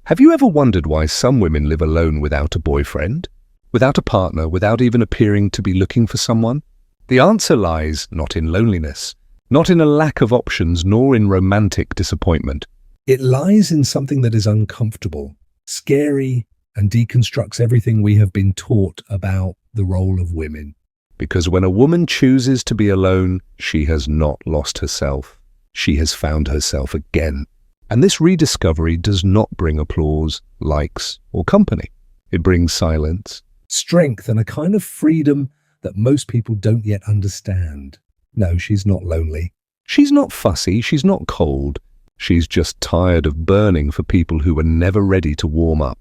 Have you ever wondered why some women live alone without a boyfriend? Without a partner, without even appearing to be looking for someone? The answer lies not in loneliness, not in a lack of options, nor in romantic disappointment. It lies in something that is uncomfortable, scary, and deconstructs everything we have been taught about the role of women. Because when a woman chooses to be alone, she has not lost herself. She has found herself again. And this rediscovery does not bring applause, likes, or company. It brings silence, strength, and a kind of freedom that most people don't yet understand. No, she's not lonely. She's not fussy. She's not cold. She's just tired of burning for people who were never ready to warm up.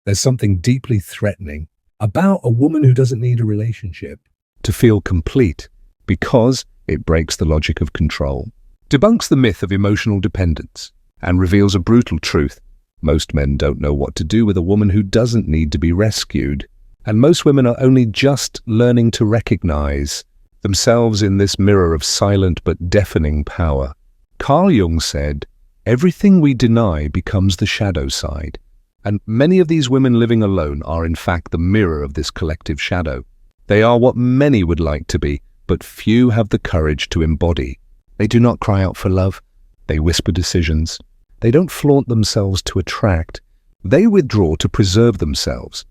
There's something deeply threatening about a woman who doesn't need a relationship to feel complete, because it breaks the logic of control, debunks the myth of emotional dependence, and reveals a brutal truth. Most men don't know what to do with a woman who doesn't need to be rescued, and most women are only just learning to recognize themselves in this mirror of silent but deafening power. Carl Jung said, "Everything we deny becomes the shadow side," and many of these women living alone are in fact the mirror of this collective shadow. They are what many would like to be, but few have the courage to embody. They do not cry out for love. They whisper decisions. They don't flaunt themselves to attract. They withdraw to preserve themselves.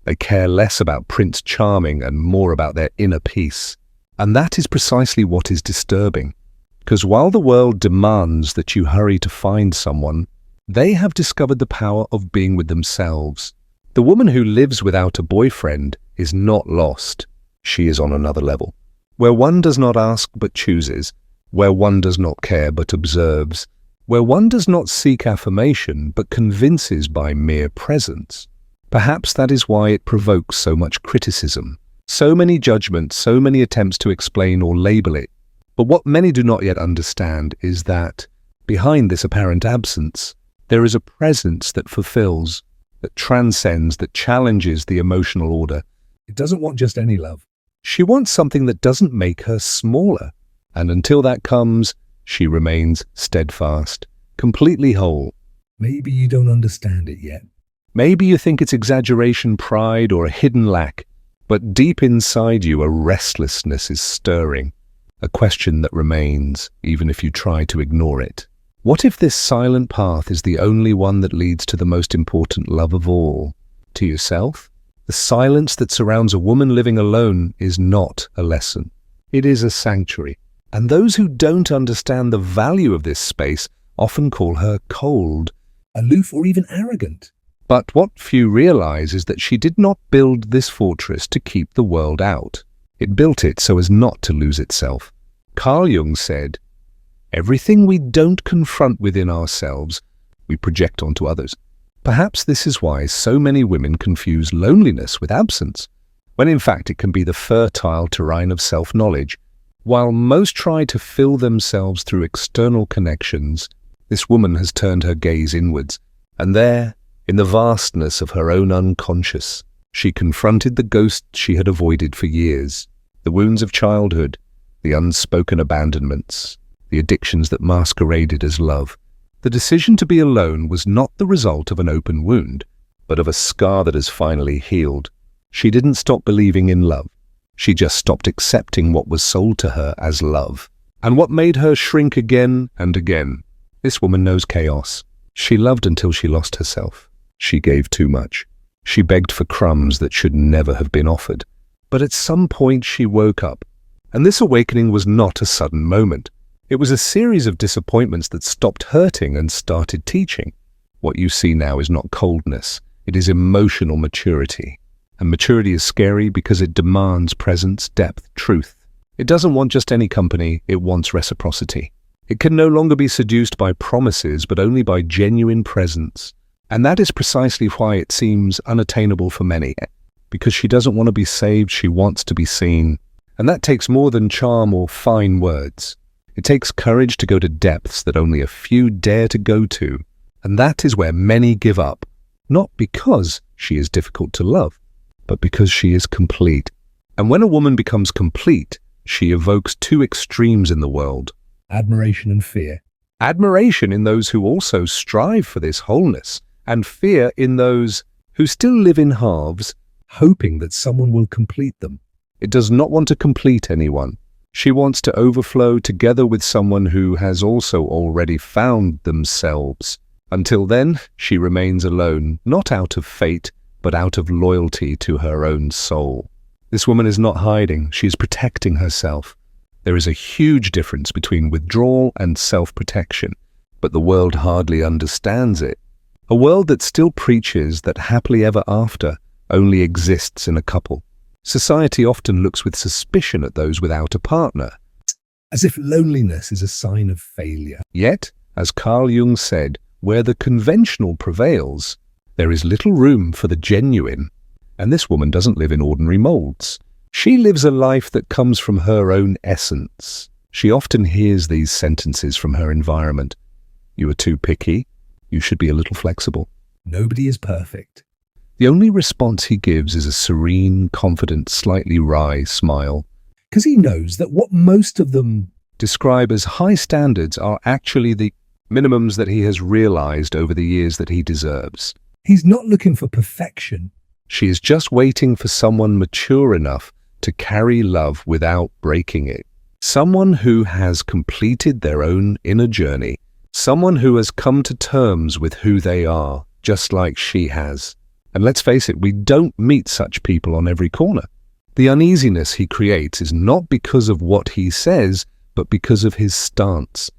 They care less about Prince Charming and more about their inner peace. And that is precisely what is disturbing. Because while the world demands that you hurry to find someone, they have discovered the power of being with themselves. The woman who lives without a boyfriend is not lost. She is on another level, where one does not ask but chooses, where one does not care but observes, where one does not seek affirmation but convinces by mere presence. Perhaps that is why it provokes so much criticism, so many judgments, so many attempts to explain or label it. But what many do not yet understand is that behind this apparent absence, there is a presence that fulfills, that transcends, that challenges the emotional order. It doesn't want just any love. She wants something that doesn't make her smaller. And until that comes, she remains steadfast, completely whole. Maybe you don't understand it yet. Maybe you think it's exaggeration, pride, or a hidden lack. But deep inside you, a restlessness is stirring, a question that remains, even if you try to ignore it. What if this silent path is the only one that leads to the most important love of all, to yourself? The silence that surrounds a woman living alone is not a lesson. It is a sanctuary. And those who don't understand the value of this space often call her cold, aloof, or even arrogant. But what few realize is that she did not build this fortress to keep the world out. It built it so as not to lose itself. Carl Jung said, "Everything we don't confront within ourselves, we project onto others." Perhaps this is why so many women confuse loneliness with absence, when in fact it can be the fertile terrain of self-knowledge. While most try to fill themselves through external connections, this woman has turned her gaze inwards, and there, in the vastness of her own unconscious, she confronted the ghosts she had avoided for years, the wounds of childhood, the unspoken abandonments, the addictions that masqueraded as love. The decision to be alone was not the result of an open wound, but of a scar that has finally healed. She didn't stop believing in love. She just stopped accepting what was sold to her as love. And what made her shrink again and again? This woman knows chaos. She loved until she lost herself. She gave too much. She begged for crumbs that should never have been offered. But at some point she woke up. And this awakening was not a sudden moment. It was a series of disappointments that stopped hurting and started teaching. What you see now is not coldness. It is emotional maturity. And maturity is scary because it demands presence, depth, truth. It doesn't want just any company, it wants reciprocity. It can no longer be seduced by promises, but only by genuine presence. And that is precisely why it seems unattainable for many. Because she doesn't want to be saved, she wants to be seen. And that takes more than charm or fine words. It takes courage to go to depths that only a few dare to go to. And that is where many give up. Not because she is difficult to love, but because she is complete. And when a woman becomes complete, she evokes two extremes in the world: admiration and fear. Admiration in those who also strive for this wholeness, and fear in those who still live in halves, hoping that someone will complete them. It does not want to complete anyone. She wants to overflow together with someone who has also already found themselves. Until then, she remains alone, not out of fate, but out of loyalty to her own soul. This woman is not hiding, she is protecting herself. There is a huge difference between withdrawal and self-protection, but the world hardly understands it. A world that still preaches that happily ever after only exists in a couple. Society often looks with suspicion at those without a partner, as if loneliness is a sign of failure. Yet, as Carl Jung said, where the conventional prevails, there is little room for the genuine. And this woman doesn't live in ordinary molds. She lives a life that comes from her own essence. She often hears these sentences from her environment. You are too picky. You should be a little flexible. Nobody is perfect. The only response he gives is a serene, confident, slightly wry smile, because he knows that what most of them describe as high standards are actually the minimums that he has realized over the years that he deserves. He's not looking for perfection. She is just waiting for someone mature enough to carry love without breaking it. Someone who has completed their own inner journey. Someone who has come to terms with who they are, just like she has. And let's face it, we don't meet such people on every corner. The uneasiness he creates is not because of what he says, but because of his stance.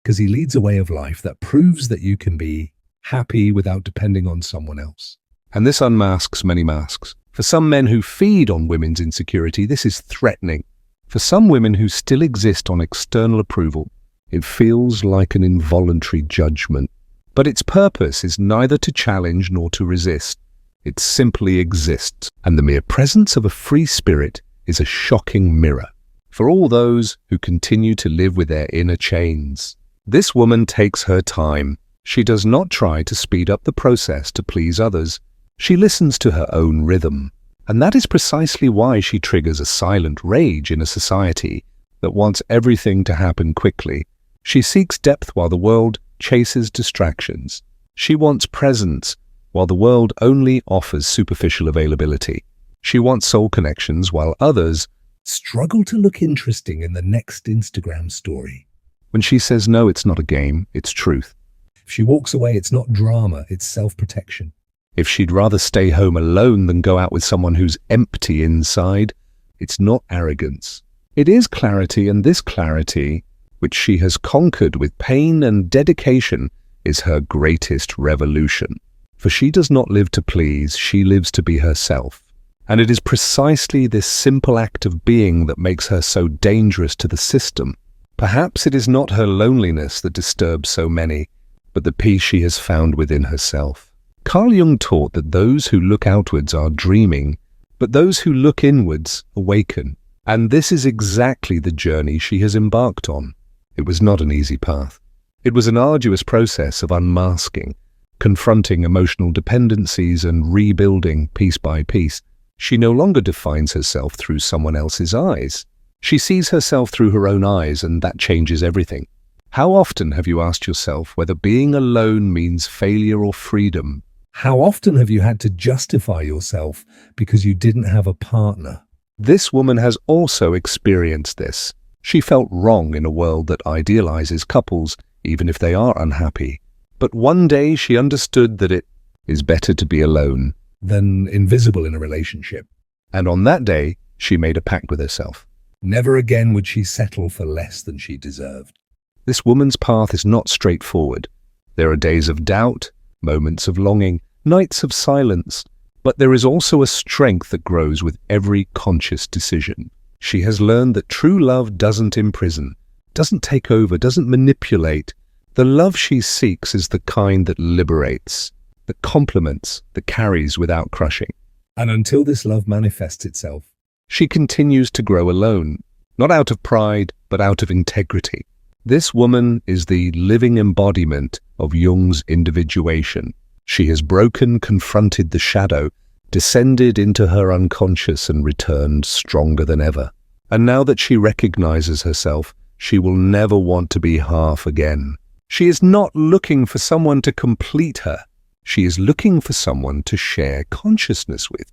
Because he leads a way of life that proves that you can be happy without depending on someone else. And this unmasks many masks. For some men who feed on women's insecurity, this is threatening. For some women who still exist on external approval, it feels like an involuntary judgment. But its purpose is neither to challenge nor to resist. It simply exists, and the mere presence of a free spirit is a shocking mirror for all those who continue to live with their inner chains. This woman takes her time. She does not try to speed up the process to please others. She listens to her own rhythm, and that is precisely why she triggers a silent rage in a society that wants everything to happen quickly. She seeks depth while the world chases distractions. She wants presence while the world only offers superficial availability. She wants soul connections while others struggle to look interesting in the next Instagram story. When she says no, it's not a game, it's truth. If she walks away, it's not drama, it's self-protection. If she'd rather stay home alone than go out with someone who's empty inside, it's not arrogance. It is clarity, and this clarity, which she has conquered with pain and dedication, is her greatest revolution. For she does not live to please, she lives to be herself. And it is precisely this simple act of being that makes her so dangerous to the system. Perhaps it is not her loneliness that disturbs so many, but the peace she has found within herself. Carl Jung taught that those who look outwards are dreaming, but those who look inwards awaken. And this is exactly the journey she has embarked on. It was not an easy path. It was an arduous process of unmasking, confronting emotional dependencies and rebuilding piece by piece. She no longer defines herself through someone else's eyes. She sees herself through her own eyes, and that changes everything. How often have you asked yourself whether being alone means failure or freedom? How often have you had to justify yourself because you didn't have a partner? This woman has also experienced this. She felt wrong in a world that idealizes couples, even if they are unhappy. But one day she understood that it is better to be alone than invisible in a relationship. And on that day, she made a pact with herself. Never again would she settle for less than she deserved. This woman's path is not straightforward. There are days of doubt, moments of longing, nights of silence, but there is also a strength that grows with every conscious decision. She has learned that true love doesn't imprison, doesn't take over, doesn't manipulate. The love she seeks is the kind that liberates, that complements, that carries without crushing. And until this love manifests itself, she continues to grow alone, not out of pride, but out of integrity. This woman is the living embodiment of Jung's individuation. She has broken, confronted the shadow, descended into her unconscious and returned stronger than ever. And now that she recognizes herself, she will never want to be half again. She is not looking for someone to complete her. She is looking for someone to share consciousness with.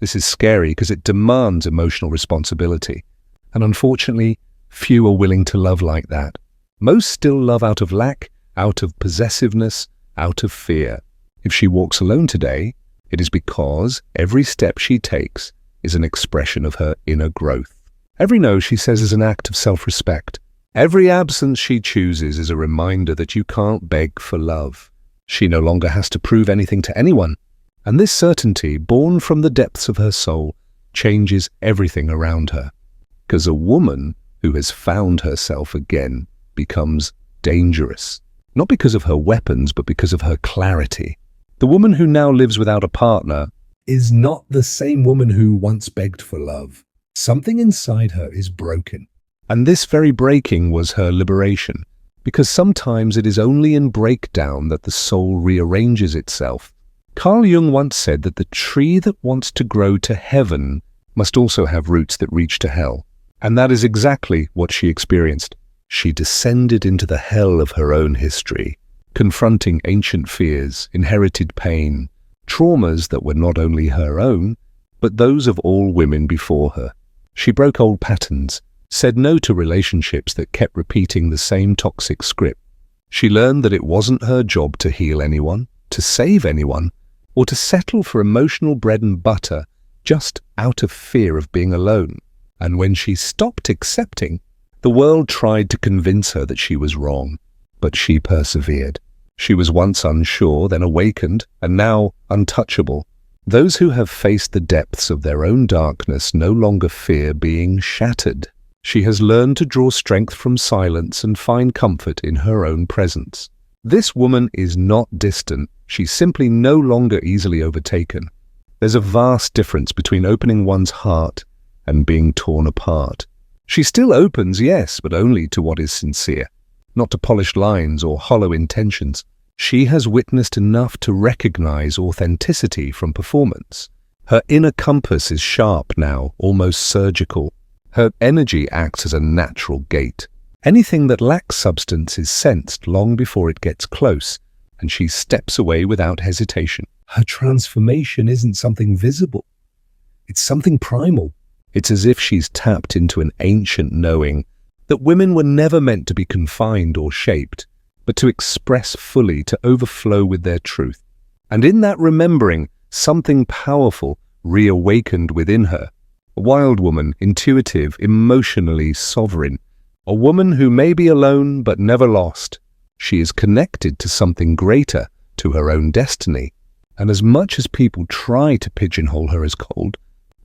This is scary because it demands emotional responsibility. And unfortunately, few are willing to love like that. Most still love out of lack, out of possessiveness, out of fear. If she walks alone today, it is because every step she takes is an expression of her inner growth. Every no she says is an act of self-respect. Every absence she chooses is a reminder that you can't beg for love. She no longer has to prove anything to anyone. And this certainty, born from the depths of her soul, changes everything around her. Because a woman who has found herself again becomes dangerous. Not because of her weapons, but because of her clarity. The woman who now lives without a partner is not the same woman who once begged for love. Something inside her is broken. And this very breaking was her liberation. Because sometimes it is only in breakdown that the soul rearranges itself. Carl Jung once said that the tree that wants to grow to heaven must also have roots that reach to hell. And that is exactly what she experienced. She descended into the hell of her own history, confronting ancient fears, inherited pain, traumas that were not only her own, but those of all women before her. She broke old patterns, said no to relationships that kept repeating the same toxic script. She learned that it wasn't her job to heal anyone, to save anyone, or to settle for emotional bread and butter just out of fear of being alone. And when she stopped accepting, the world tried to convince her that she was wrong, but she persevered. She was once unsure, then awakened, and now untouchable. Those who have faced the depths of their own darkness no longer fear being shattered. She has learned to draw strength from silence and find comfort in her own presence. This woman is not distant. She's simply no longer easily overtaken. There's a vast difference between opening one's heart and being torn apart. She still opens, yes, but only to what is sincere, not to polished lines or hollow intentions. She has witnessed enough to recognize authenticity from performance. Her inner compass is sharp now, almost surgical. Her energy acts as a natural gate. Anything that lacks substance is sensed long before it gets close, and she steps away without hesitation. Her transformation isn't something visible. It's something primal. It's as if she's tapped into an ancient knowing that women were never meant to be confined or shaped, but to express fully, to overflow with their truth. And in that remembering, something powerful reawakened within her. A wild woman, intuitive, emotionally sovereign. A woman who may be alone but never lost. She is connected to something greater, to her own destiny. And as much as people try to pigeonhole her as cold,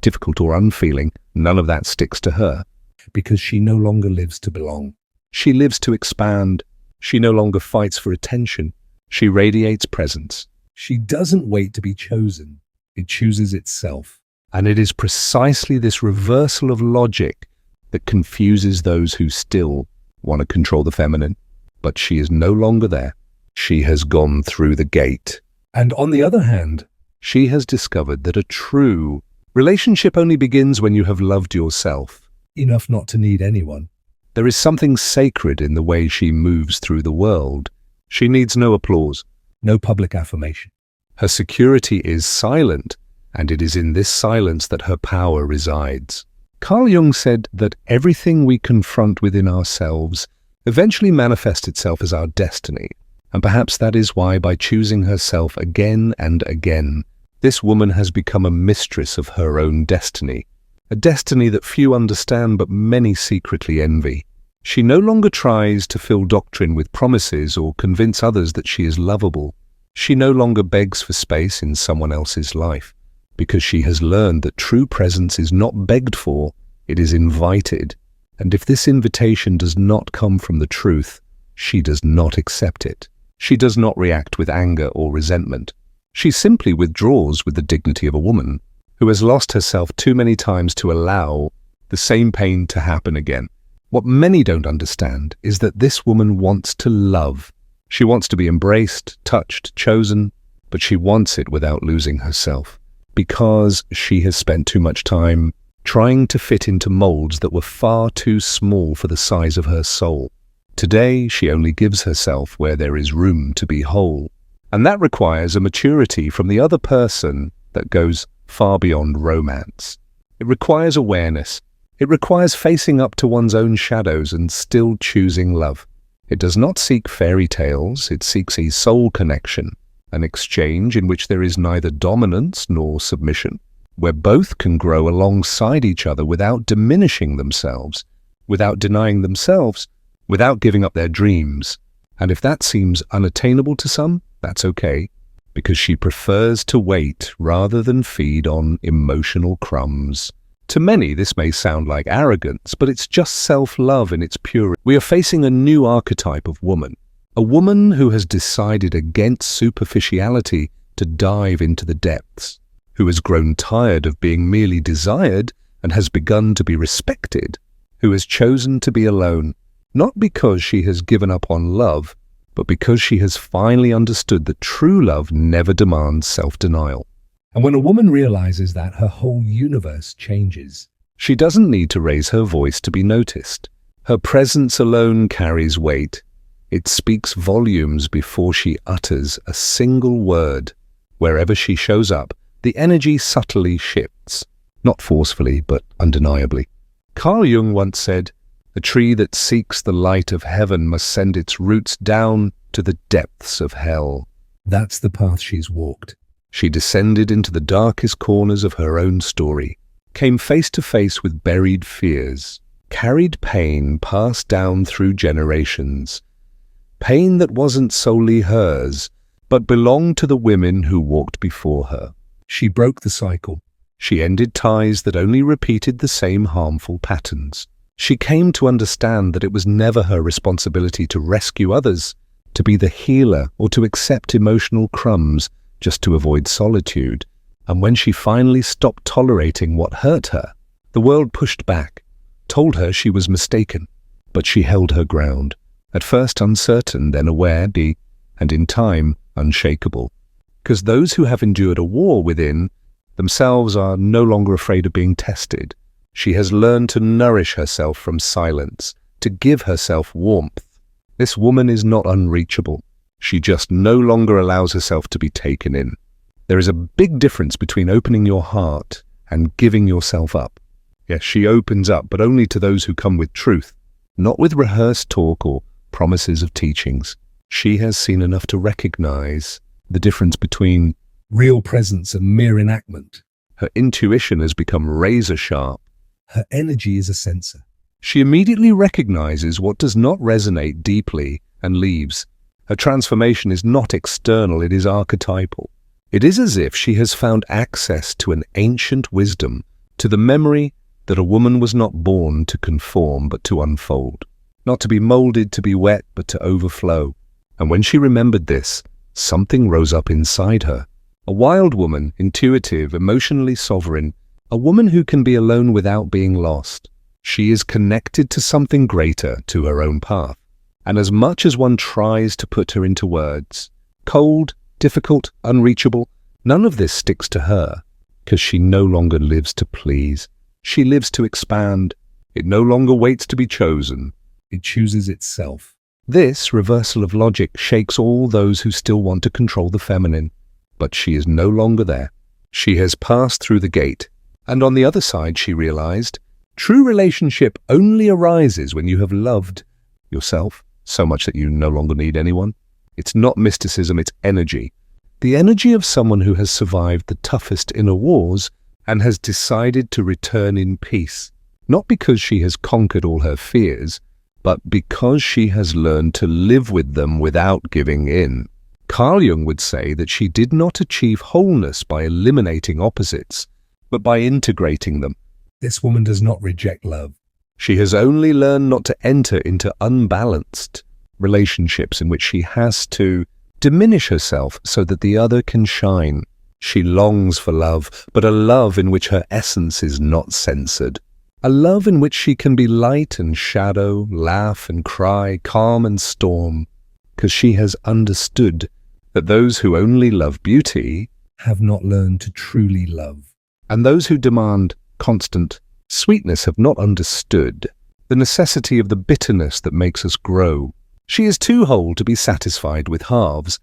difficult or unfeeling, none of that sticks to her. Because she no longer lives to belong. She lives to expand. She no longer fights for attention. She radiates presence. She doesn't wait to be chosen. It chooses itself. And it is precisely this reversal of logic that confuses those who still want to control the feminine. But she is no longer there. She has gone through the gate. And on the other hand, she has discovered that a true relationship only begins when you have loved yourself enough not to need anyone. There is something sacred in the way she moves through the world. She needs no applause, no public affirmation. Her security is silent, and it is in this silence that her power resides. Carl Jung said that everything we confront within ourselves eventually manifests itself as our destiny, and perhaps that is why by choosing herself again and again, this woman has become a mistress of her own destiny, a destiny that few understand but many secretly envy. She no longer tries to fill doctrine with promises or convince others that she is lovable. She no longer begs for space in someone else's life, because she has learned that true presence is not begged for, it is invited. And if this invitation does not come from the truth, she does not accept it. She does not react with anger or resentment. She simply withdraws with the dignity of a woman who has lost herself too many times to allow the same pain to happen again. What many don't understand is that this woman wants to love. She wants to be embraced, touched, chosen, but she wants it without losing herself, because she has spent too much time trying to fit into molds that were far too small for the size of her soul. Today, she only gives herself where there is room to be whole. And that requires a maturity from the other person that goes far beyond romance. It requires awareness. It requires facing up to one's own shadows and still choosing love. It does not seek fairy tales, it seeks a soul connection, an exchange in which there is neither dominance nor submission, where both can grow alongside each other without diminishing themselves, without denying themselves, without giving up their dreams. And if that seems unattainable to some, that's okay, because she prefers to wait rather than feed on emotional crumbs. To many, this may sound like arrogance, but it's just self-love in its purity. We are facing a new archetype of woman, a woman who has decided against superficiality to dive into the depths, who has grown tired of being merely desired and has begun to be respected, who has chosen to be alone, not because she has given up on love, but because she has finally understood that true love never demands self-denial. And when a woman realizes that, her whole universe changes. She doesn't need to raise her voice to be noticed. Her presence alone carries weight. It speaks volumes before she utters a single word. Wherever she shows up, the energy subtly shifts, not forcefully, but undeniably. Carl Jung once said, "A tree that seeks the light of heaven must send its roots down to the depths of hell." That's the path she's walked. She descended into the darkest corners of her own story, came face to face with buried fears, carried pain passed down through generations, pain that wasn't solely hers, but belonged to the women who walked before her. She broke the cycle. She ended ties that only repeated the same harmful patterns. She came to understand that it was never her responsibility to rescue others, to be the healer, or to accept emotional crumbs just to avoid solitude. And when she finally stopped tolerating what hurt her, the world pushed back, told her she was mistaken, but she held her ground, at first uncertain, then aware, and in time unshakable. Because those who have endured a war within themselves are no longer afraid of being tested. She has learned to nourish herself from silence, to give herself warmth. This woman is not unreachable. She just no longer allows herself to be taken in. There is a big difference between opening your heart and giving yourself up. Yes, she opens up, but only to those who come with truth, not with rehearsed talk or promises of teachings. She has seen enough to recognize the difference between real presence and mere enactment. Her intuition has become razor sharp. Her energy is a sensor. She immediately recognizes what does not resonate deeply and leaves. Her transformation is not external, it is archetypal. It is as if she has found access to an ancient wisdom, to the memory that a woman was not born to conform but to unfold, not to be molded to be wet but to overflow. And when she remembered this, something rose up inside her. A wild woman, intuitive, emotionally sovereign, a woman who can be alone without being lost. She is connected to something greater, to her own path. And as much as one tries to put her into words, cold, difficult, unreachable, none of this sticks to her, because she no longer lives to please. She lives to expand. It no longer waits to be chosen. It chooses itself. This reversal of logic shakes all those who still want to control the feminine. But she is no longer there. She has passed through the gate. And on the other side, she realized, true relationship only arises when you have loved yourself so much that you no longer need anyone. It's not mysticism, it's energy. The energy of someone who has survived the toughest inner wars and has decided to return in peace, not because she has conquered all her fears, but because she has learned to live with them without giving in. Carl Jung would say that she did not achieve wholeness by eliminating opposites, but by integrating them. This woman does not reject love. She has only learned not to enter into unbalanced relationships in which she has to diminish herself so that the other can shine. She longs for love, but a love in which her essence is not censored. A love in which she can be light and shadow, laugh and cry, calm and storm, because she has understood that those who only love beauty have not learned to truly love. And those who demand constant sweetness have not understood the necessity of the bitterness that makes us grow. She is too whole to be satisfied with halves,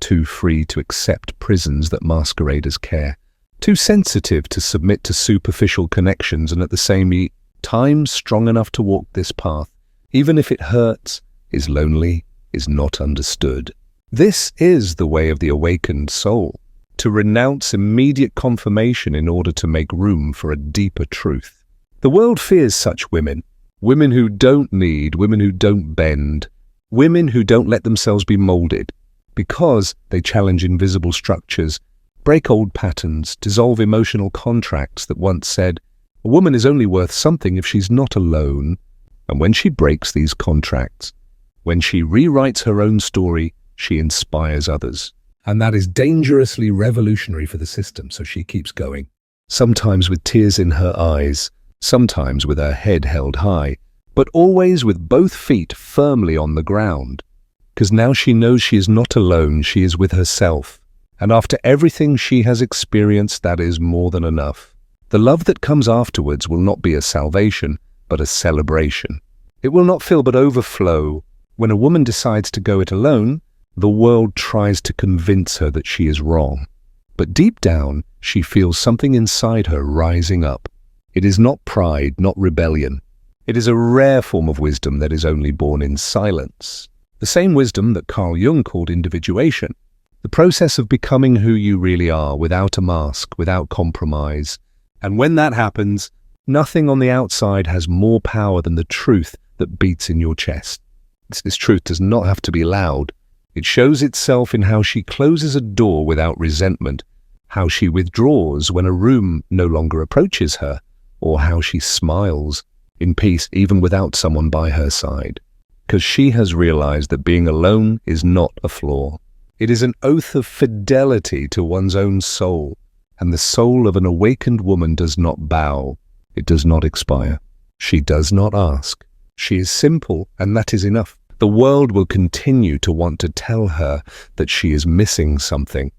too free to accept prisons that masquerade as care, too sensitive to submit to superficial connections, and at the same time strong enough to walk this path, even if it hurts, is lonely, is not understood. This is the way of the awakened soul, to renounce immediate confirmation in order to make room for a deeper truth. The world fears such women, women who don't need, women who don't bend, women who don't let themselves be molded, because they challenge invisible structures, break old patterns, dissolve emotional contracts that once said, a woman is only worth something if she's not alone. And when she breaks these contracts, when she rewrites her own story, she inspires others. And that is dangerously revolutionary for the system, so she keeps going. Sometimes with tears in her eyes, sometimes with her head held high, but always with both feet firmly on the ground. Because now she knows she is not alone, she is with herself. And after everything she has experienced, that is more than enough. The love that comes afterwards will not be a salvation, but a celebration. It will not fill but overflow. When a woman decides to go it alone, the world tries to convince her that she is wrong. But deep down, she feels something inside her rising up. It is not pride, not rebellion. It is a rare form of wisdom that is only born in silence. The same wisdom that Carl Jung called individuation. The process of becoming who you really are, without a mask, without compromise. And when that happens, nothing on the outside has more power than the truth that beats in your chest. This truth does not have to be loud. It shows itself in how she closes a door without resentment, how she withdraws when a room no longer approaches her, or how she smiles in peace even without someone by her side. Because she has realized that being alone is not a flaw. It is an oath of fidelity to one's own soul, and the soul of an awakened woman does not bow. It does not expire. She does not ask. She is simple, and that is enough. The world will continue to want to tell her that she is missing something.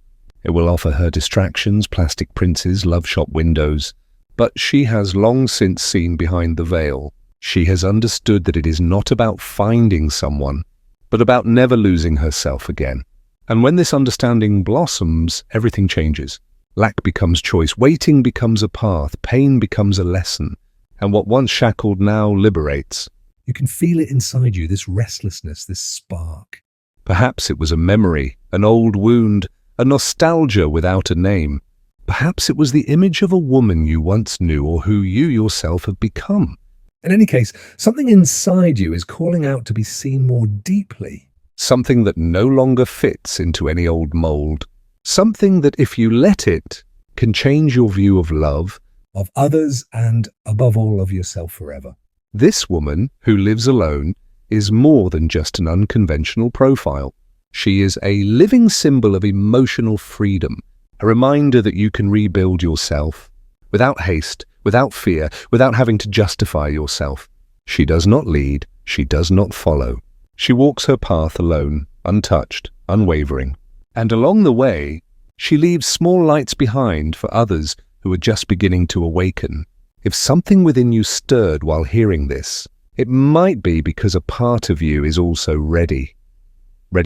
It will offer her distractions, plastic princes, love shop windows. But she has long since seen behind the veil. She has understood that it is not about finding someone, but about never losing herself again. And when this understanding blossoms, everything changes. Lack becomes choice, waiting becomes a path, pain becomes a lesson, and what once shackled now liberates. You can feel it inside you, this restlessness, this spark. Perhaps it was a memory, an old wound, a nostalgia without a name. Perhaps it was the image of a woman you once knew or who you yourself have become. In any case, something inside you is calling out to be seen more deeply. Something that no longer fits into any old mold. Something that, if you let it, can change your view of love, of others, and above all of yourself forever. This woman, who lives alone, is more than just an unconventional profile. She is a living symbol of emotional freedom, a reminder that you can rebuild yourself without haste, without fear, without having to justify yourself. She does not lead, she does not follow. She walks her path alone, untouched, unwavering. And along the way, she leaves small lights behind for others who are just beginning to awaken. If something within you stirred while hearing this, it might be because a part of you is also ready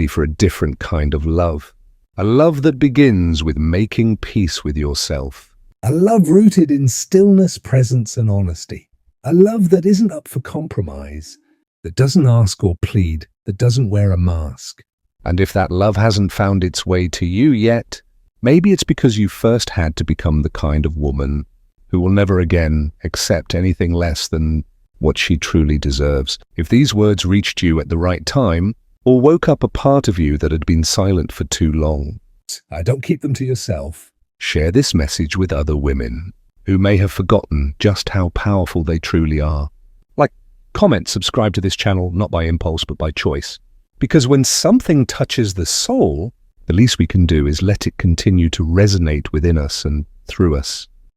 for a different kind of love. A love that begins with making peace with yourself. A love rooted in stillness, presence, and honesty. A love that isn't up for compromise, that doesn't ask or plead, that doesn't wear a mask. And if that love hasn't found its way to you yet, maybe it's because you first had to become the kind of woman who will never again accept anything less than what she truly deserves. If these words reached you at the right time, or woke up a part of you that had been silent for too long, don't keep them to yourself. Share this message with other women who may have forgotten just how powerful they truly are. Like, comment, subscribe to this channel, not by impulse, but by choice. Because when something touches the soul, the least we can do is let it continue to resonate within us and through us.